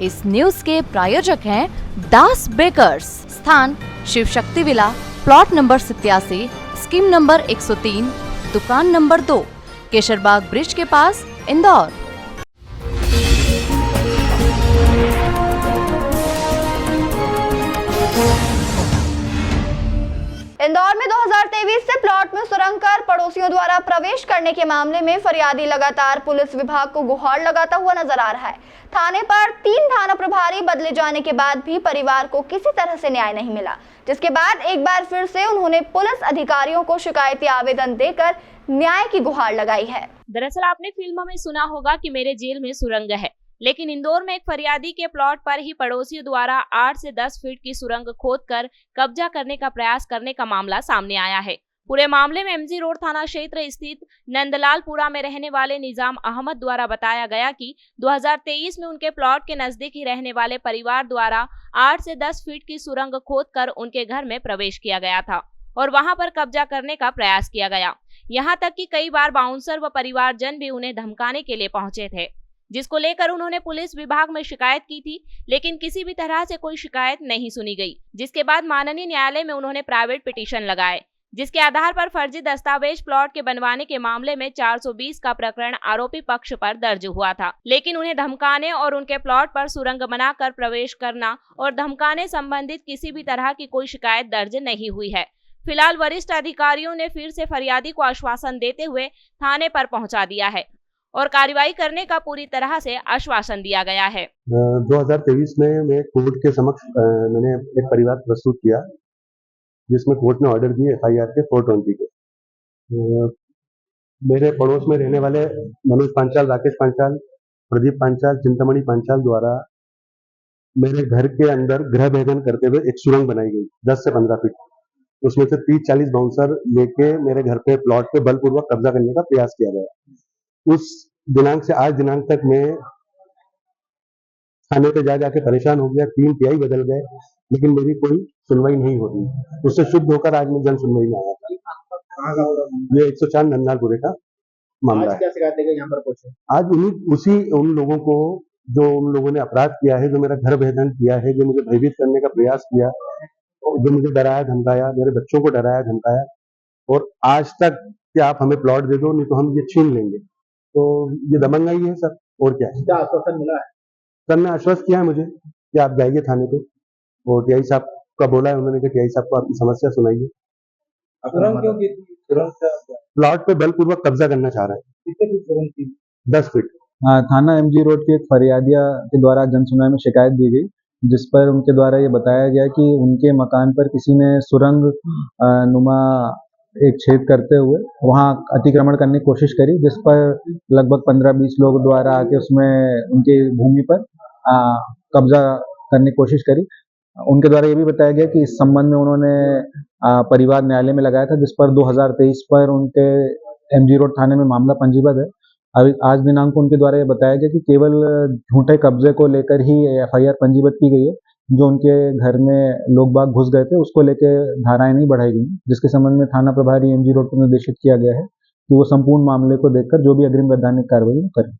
इस न्यूज के प्रायोजक हैं दास बेकर्स, स्थान Shiv Shakti villa, plot number 87, scheme number 103, दुकान नंबर 2, केशरबाग ब्रिज के पास, इंदौर। इंदौर में 2023 से प्लॉट में सुरंग कर पड़ोसियों द्वारा प्रवेश करने के मामले में फरियादी लगातार पुलिस विभाग को गुहार लगाता हुआ नजर आ रहा है। थाने पर 3 थाना प्रभारी बदले जाने के बाद भी परिवार को किसी तरह से न्याय नहीं मिला, जिसके बाद एक बार फिर से उन्होंने पुलिस अधिकारियों को शिकायती आवेदन देकर न्याय की गुहार लगाई है। दरअसल आपने फिल्मों में सुना होगा कि मेरे जेल में सुरंग है, लेकिन इंदौर में एक फरियादी के प्लॉट पर ही पड़ोसियों द्वारा 8 से 10 फीट की सुरंग खोदकर कब्जा करने का प्रयास करने का मामला सामने आया है। पूरे मामले में एमजी रोड थाना क्षेत्र स्थित नंदलालपुरा में रहने वाले निजाम अहमद द्वारा बताया गया कि 2023 में उनके प्लॉट के नजदीक ही रहने वाले परिवार द्वारा 8 से 10 फीट की सुरंग खोदकर उनके घर में प्रवेश किया गया था और वहां पर कब्जा करने का प्रयास किया गया। यहाँ तक कि कई बार बाउंसर व परिवारजन भी उन्हें धमकाने के लिए पहुंचे थे, जिसको लेकर उन्होंने पुलिस विभाग में शिकायत की थी, लेकिन किसी भी तरह से कोई शिकायत नहीं सुनी गई। जिसके बाद माननीय न्यायालय में उन्होंने प्राइवेट पिटीशन लगाए, जिसके आधार पर फर्जी दस्तावेज प्लॉट के बनवाने के मामले में 420 का प्रकरण आरोपी पक्ष पर दर्ज हुआ था, लेकिन उन्हें धमकाने और उनके प्लॉट पर सुरंग बनाकर प्रवेश करना और धमकाने संबंधित किसी भी तरह की कोई शिकायत दर्ज नहीं हुई है। फिलहाल वरिष्ठ अधिकारियों ने फिर से फरियादी को आश्वासन देते हुए थाने पर पहुंचा दिया है और कार्रवाई करने का पूरी तरह से आश्वासन दिया गया है। 2023 में मैं कोर्ट के समक्ष मैंने एक परिवार प्रस्तुत किया, जिसमें कोर्ट ने ऑर्डर दिए FIR के 420 के। मेरे पड़ोस में रहने वाले मनोज पांचाल, राकेश पांचाल, प्रदीप पांचाल, चिंतामणि पांचाल द्वारा मेरे घर के अंदर गृह भेदन करते हुए एक सुरंग बनाई गई 10 से 15 फीट। उसमें से 30-40 बाउंसर लेके मेरे घर पे प्लॉट पे बलपूर्वक कब्जा करने का प्रयास किया गया। उस दिनांक से आज दिनांक तक मैं थाने पे जाके परेशान हो गया, 3 PI बदल गए, लेकिन मेरी कोई सुनवाई नहीं हो रही। उससे शुद्ध होकर आज मैं जन सुनवाई में आया था। ये 104 नंदलालपुरे का मामला है। क्या शिकायत है यहाँ पर कुछ? आज उन लोगों को जो उन लोगों ने अपराध किया है, जो मेरा घर भेदन किया है, जो मुझे भयभीत करने का प्रयास किया, जो मुझे डराया धमकाया, मेरे बच्चों को डराया धमकाया, और आज तक कि आप हमें प्लॉट दे दो नहीं तो हम ये छीन लेंगे, तो ये दबंगाई है सर। और क्या है? क्या आश्वासन मिला है? सर ने आश्वस्त किया है मुझे कि आप जाइए थाने पे, और TI साहब का बोला है उन्होंने कि TI साहब को आपकी समस्या सुनाइए। प्लॉट पे बलपूर्वक कब्जा करना चाह रहा है। कितने फीट सुरंग थी? 10 फीट। थाना MG रोड के एक फरियादिया के द्वारा जन सुनवाई में शिकायत दी गई, जिस पर उनके द्वारा ये बताया गया कि उनके मकान पर किसी ने सुरंग नुमा एक छेद करते हुए वहां अतिक्रमण करने की कोशिश करी, जिस पर लगभग 15-20 लोग द्वारा आके उसमें उनकी भूमि पर कब्जा करने की कोशिश करी। उनके द्वारा ये भी बताया गया कि इस संबंध में उन्होंने परिवार न्यायालय में लगाया था, जिस पर 2023 पर उनके MG रोड थाने में मामला पंजीबद्ध है। अभी आज दिनांक को उनके द्वारा ये बताया गया कि केवल झूठे कब्जे को लेकर ही FIR पंजीबद्ध की गई है। जो उनके घर में लोग बाग घुस गए थे, उसको लेकर धाराएं नहीं बढ़ाई गई, जिसके संबंध में थाना प्रभारी MG रोड को निर्देशित किया गया है कि वो संपूर्ण मामले को देखकर जो भी अग्रिम वैधानिक कार्रवाई करें।